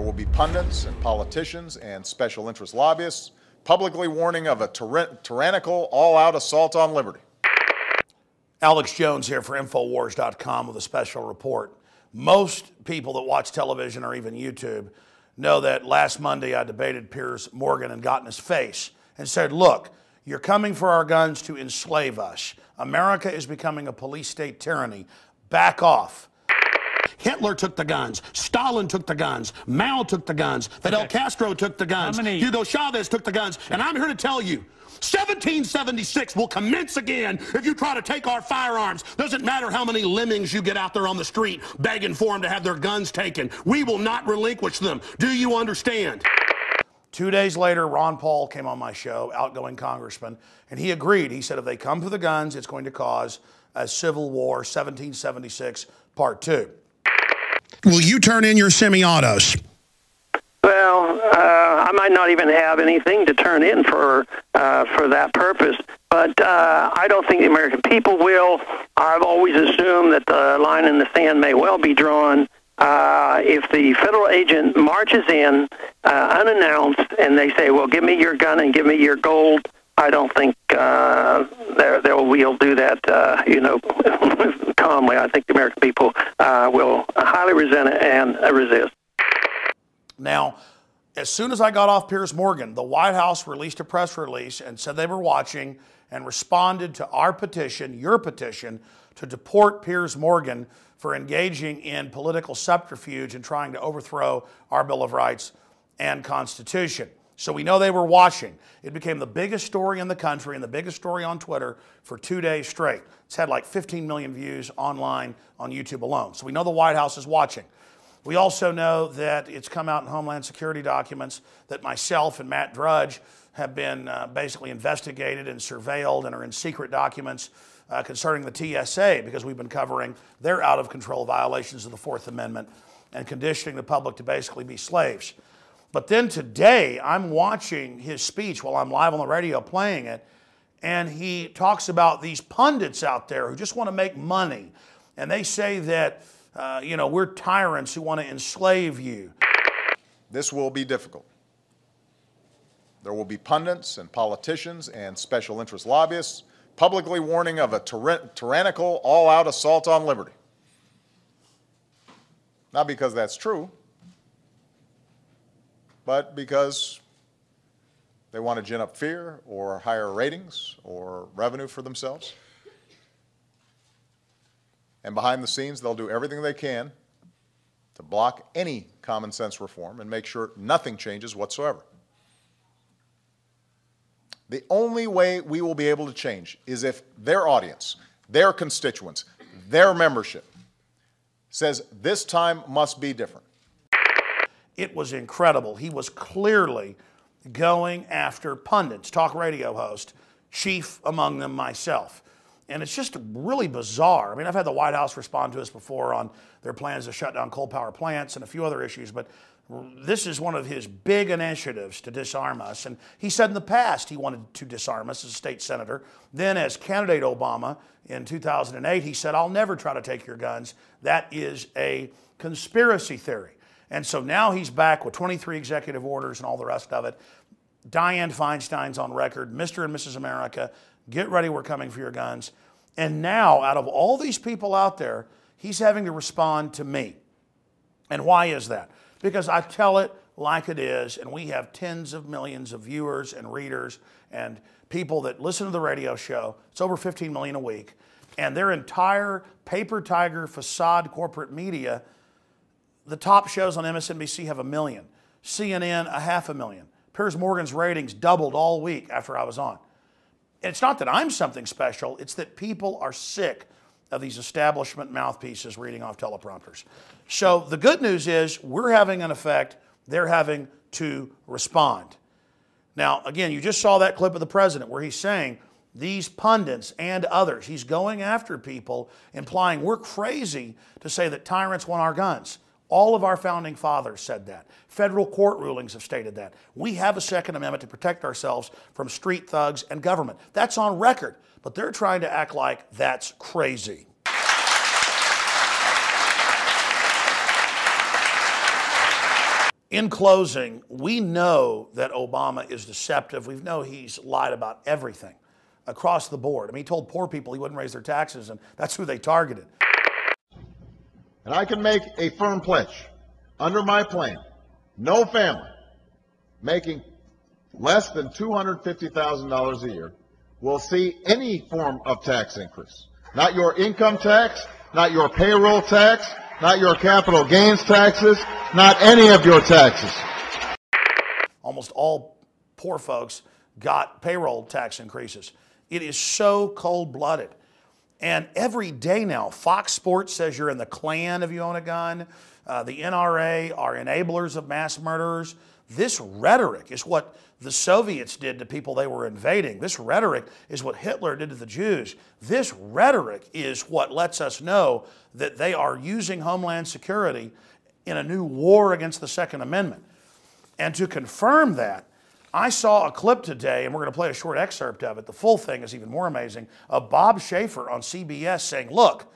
There will be pundits and politicians and special interest lobbyists publicly warning of a tyrannical, all-out assault on liberty. Alex Jones here for Infowars.com with a special report. Most people that watch television or even YouTube know that last Monday I debated Piers Morgan and got in his face and said, look, you're coming for our guns to enslave us. America is becoming a police state tyranny. Back off. Hitler took the guns. Stalin took the guns. Mao took the guns. Fidel Castro took the guns. Hugo Chavez took the guns. And I'm here to tell you, 1776 will commence again if you try to take our firearms. Doesn't matter how many lemmings you get out there on the street begging for them to have their guns taken. We will not relinquish them. Do you understand? 2 days later, Ron Paul came on my show, outgoing congressman, and he agreed. He said if they come for the guns, it's going to cause a civil war, 1776, part 2. Will you turn in your semi-autos? Well, I might not even have anything to turn in for that purpose, but I don't think the American people will. I've always assumed that the line in the sand may well be drawn. If the federal agent marches in unannounced and they say, well, give me your gun and give me your gold, I don't think we'll do that, calmly. I think the American people will highly resent it and resist. Now, as soon as I got off Piers Morgan, the White House released a press release and said they were watching and responded to our petition, your petition, to deport Piers Morgan for engaging in political subterfuge and trying to overthrow our Bill of Rights and Constitution. So we know they were watching. It became the biggest story in the country and the biggest story on Twitter for 2 days straight. It's had like 15 million views online on YouTube alone. So we know the White House is watching. We also know that it's come out in Homeland Security documents that myself and Matt Drudge have been basically investigated and surveilled and are in secret documents concerning the TSA because we've been covering their out-of-control violations of the Fourth Amendment and conditioning the public to basically be slaves. But then today, I'm watching his speech while I'm live on the radio playing it, and he talks about these pundits out there who just want to make money. And they say that, we're tyrants who want to enslave you. This will be difficult. There will be pundits and politicians and special interest lobbyists publicly warning of a tyrannical, all-out assault on liberty. Not because that's true, but because they want to gin up fear or higher ratings or revenue for themselves. And behind the scenes, they'll do everything they can to block any common sense reform and make sure nothing changes whatsoever. The only way we will be able to change is if their audience, their constituents, their membership says this time must be different. It was incredible. He was clearly going after pundits, talk radio host, chief among them myself. And it's just really bizarre. I mean, I've had the White House respond to us before on their plans to shut down coal power plants and a few other issues, but this is one of his big initiatives to disarm us. And he said in the past he wanted to disarm us as a state senator. Then as candidate Obama in 2008, he said, I'll never try to take your guns. That is a conspiracy theory. And so now he's back with 23 executive orders and all the rest of it. Dianne Feinstein's on record, Mr. and Mrs. America, get ready, we're coming for your guns. And now, out of all these people out there, he's having to respond to me. And why is that? Because I tell it like it is, and we have tens of millions of viewers and readers and people that listen to the radio show. It's over 15 million a week. And their entire paper tiger facade corporate media, the top shows on MSNBC have 1 million. CNN, 500,000. Piers Morgan's ratings doubled all week after I was on. And it's not that I'm something special, it's that people are sick of these establishment mouthpieces reading off teleprompters. So the good news is we're having an effect, they're having to respond. Now, again, you just saw that clip of the president where he's saying these pundits and others, he's going after people, implying we're crazy to say that tyrants want our guns. All of our founding fathers said that. Federal court rulings have stated that. We have a Second Amendment to protect ourselves from street thugs and government. That's on record, but they're trying to act like that's crazy. In closing, we know that Obama is deceptive. We know he's lied about everything across the board. I mean, he told poor people he wouldn't raise their taxes, and that's who they targeted. And I can make a firm pledge. Under my plan, no family making less than $250,000 a year will see any form of tax increase. Not your income tax, not your payroll tax, not your capital gains taxes, not any of your taxes. Almost all poor folks got payroll tax increases. It is so cold-blooded. And every day now, Fox Sports says you're in the Klan if you own a gun. The NRA are enablers of mass murderers. This rhetoric is what the Soviets did to people they were invading. This rhetoric is what Hitler did to the Jews. This rhetoric is what lets us know that they are using Homeland Security in a new war against the Second Amendment. And to confirm that, I saw a clip today, and we're going to play a short excerpt of it. The full thing is even more amazing, of Bob Schaefer on CBS saying, look,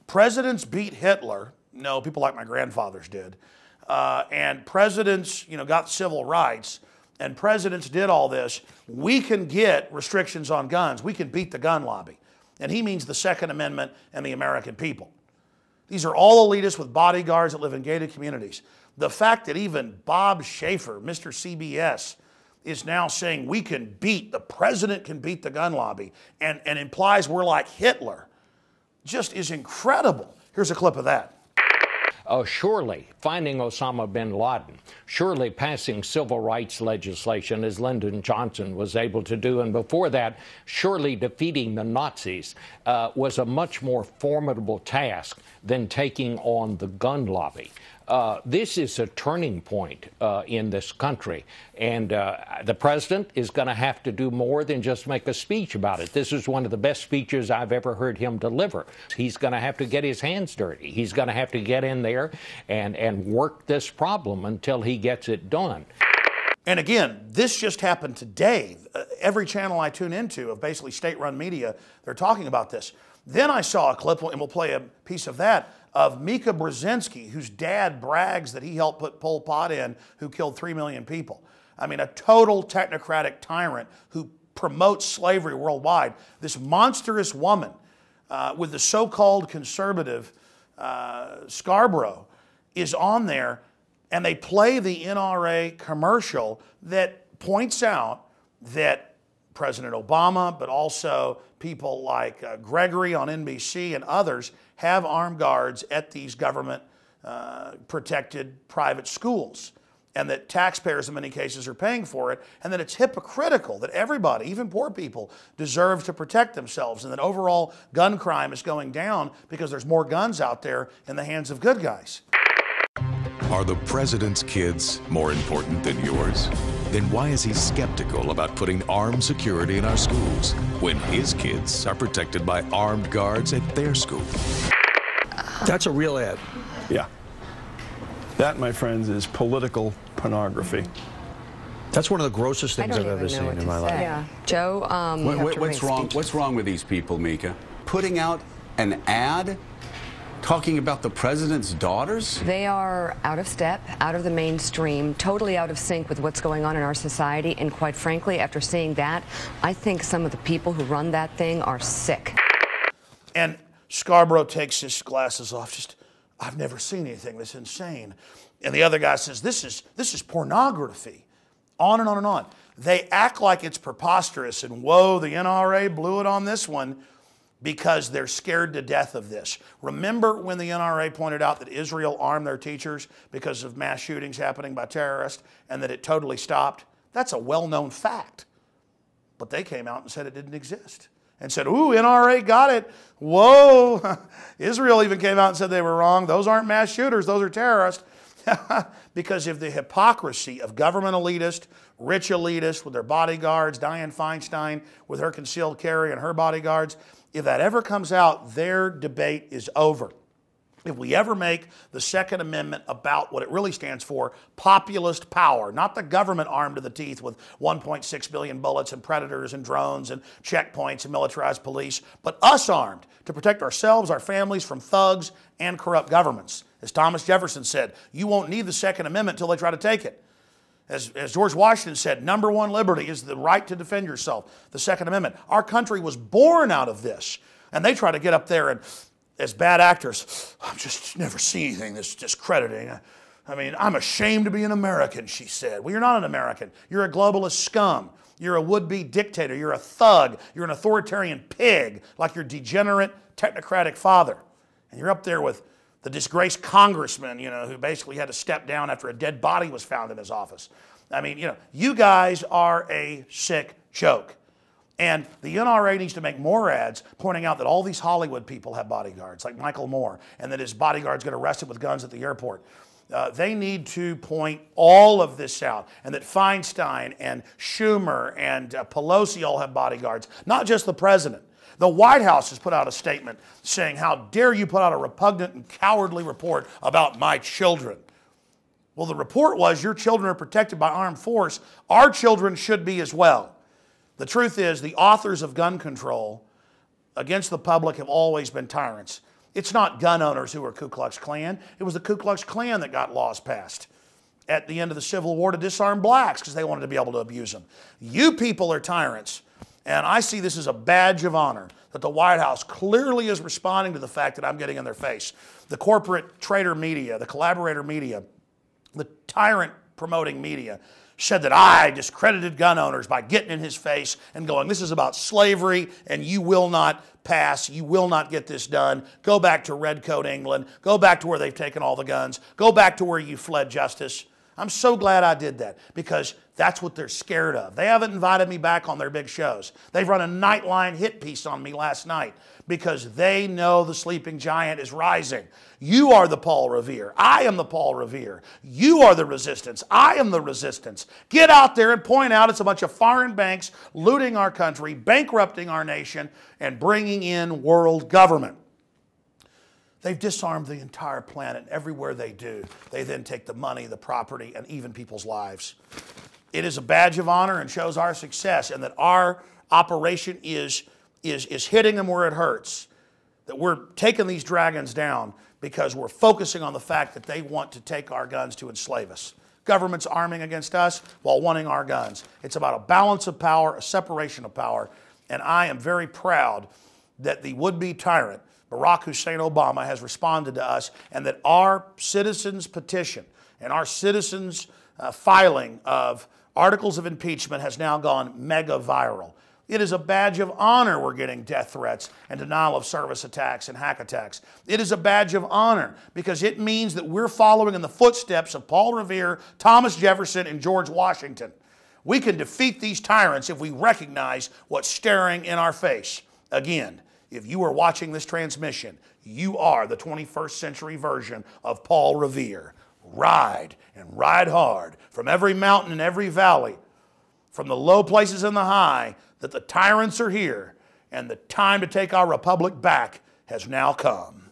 presidents beat Hitler. No, people like my grandfathers did. And presidents, got civil rights, and presidents did all this. We can get restrictions on guns. We can beat the gun lobby. And he means the Second Amendment and the American people. These are all elitists with bodyguards that live in gated communities. The fact that even Bob Schaefer, Mr. CBS, is now saying the president can beat the gun lobby and implies we're like Hitler, just is incredible. Here's a clip of that. Surely finding Osama bin Laden, surely passing civil rights legislation as Lyndon Johnson was able to do, and before that, surely defeating the Nazis was a much more formidable task than taking on the gun lobby. This is a turning point in this country, and the president is going to have to do more than just make a speech about it. This is one of the best speeches I've ever heard him deliver. He's going to have to get his hands dirty. He's going to have to get in there and work this problem until he gets it done. And again, this just happened today. Every channel I tune into of basically state-run media, they're talking about this. Then I saw a clip, and we'll play a piece of that, of Mika Brzezinski, whose dad brags that he helped put Pol Pot in, who killed 3 million people. I mean, a total technocratic tyrant who promotes slavery worldwide. This monstrous woman with the so-called conservative Scarborough is on there, and they play the NRA commercial that points out that President Obama, but also people like Gregory on NBC and others have armed guards at these government protected private schools, and that taxpayers in many cases are paying for it, and that it's hypocritical that everybody, even poor people, deserve to protect themselves, and that overall gun crime is going down because there's more guns out there in the hands of good guys. Are the president's kids more important than yours? Then why is he skeptical about putting armed security in our schools when his kids are protected by armed guards at their school? That's a real ad. Yeah. That, my friends, is political pornography. That's one of the grossest things I've ever seen in my life. Yeah. Joe, What's wrong with these people, Mika? Putting out an ad talking about the president's daughters? They are out of step, out of the mainstream, totally out of sync with what's going on in our society. And quite frankly, after seeing that, I think some of the people who run that thing are sick. And Scarborough takes his glasses off. I've never seen anything this insane. And the other guy says, this is pornography. On and on and on. They act like it's preposterous, and whoa, the NRA blew it on this one, because they're scared to death of this. Remember when the NRA pointed out that Israel armed their teachers because of mass shootings happening by terrorists, and that it totally stopped? That's a well-known fact. But they came out and said it didn't exist. And said, ooh, NRA got it. Whoa. Israel even came out and said they were wrong. Those aren't mass shooters, those are terrorists. Because of the hypocrisy of government elitists, rich elitists with their bodyguards, Dianne Feinstein with her concealed carry and her bodyguards. If that ever comes out, their debate is over. if we ever make the Second Amendment about what it really stands for, populist power, not the government armed to the teeth with 1.6 billion bullets and predators and drones and checkpoints and militarized police, but us armed to protect ourselves, our families from thugs and corrupt governments. As Thomas Jefferson said, you won't need the Second Amendment until they try to take it. As George Washington said, number one liberty is the right to defend yourself, the Second Amendment. Our country was born out of this, and they try to get up there and as bad actors, I've just never seen anything that's discrediting. I mean, I'm ashamed to be an American, she said. Well, you're not an American. You're a globalist scum. You're a would-be dictator. You're a thug. You're an authoritarian pig, like your degenerate, technocratic father. And you're up there with the disgraced congressman, who basically had to step down after a dead body was found in his office. I mean, you guys are a sick joke. And the NRA needs to make more ads pointing out that all these Hollywood people have bodyguards, like Michael Moore, and that his bodyguards get arrested with guns at the airport. They need to point all of this out, and that Feinstein and Schumer and Pelosi all have bodyguards, not just the president. The White House has put out a statement saying, how dare you put out a repugnant and cowardly report about my children. Well, the report was your children are protected by armed force. Our children should be as well. The truth is, the authors of gun control against the public have always been tyrants. It's not gun owners who are Ku Klux Klan. It was the Ku Klux Klan that got laws passed at the end of the Civil War to disarm blacks because they wanted to be able to abuse them. You people are tyrants, and I see this as a badge of honor that the White House clearly is responding to the fact that I'm getting in their face. The corporate traitor media, the collaborator media, the tyrant-promoting media said that I discredited gun owners by getting in his face and going, this is about slavery and you will not pass, you will not get this done. Go back to Redcoat England. Go back to where they've taken all the guns. Go back to where you fled justice. I'm so glad I did that because that's what they're scared of. They haven't invited me back on their big shows. They've run a Nightline hit piece on me last night because they know the sleeping giant is rising. You are the Paul Revere. I am the Paul Revere. You are the resistance. I am the resistance. Get out there and point out it's a bunch of foreign banks looting our country, bankrupting our nation, and bringing in world government. They've disarmed the entire planet. Everywhere they do, they then take the money, the property, and even people's lives. It is a badge of honor and shows our success and that our operation is hitting them where it hurts. That we're taking these dragons down because we're focusing on the fact that they want to take our guns to enslave us. Government's arming against us while wanting our guns. It's about a balance of power, a separation of power, and I am very proud that the would-be tyrant, Barack Hussein Obama, has responded to us and that our citizens' petition and our citizens' filing of articles of impeachment has now gone mega viral. It is a badge of honor we're getting death threats and denial of service attacks and hack attacks. It is a badge of honor because it means that we're following in the footsteps of Paul Revere, Thomas Jefferson, and George Washington. We can defeat these tyrants if we recognize what's staring in our face. Again, if you are watching this transmission, you are the 21st century version of Paul Revere. Ride and ride hard from every mountain and every valley, from the low places and the high, that the tyrants are here and the time to take our republic back has now come.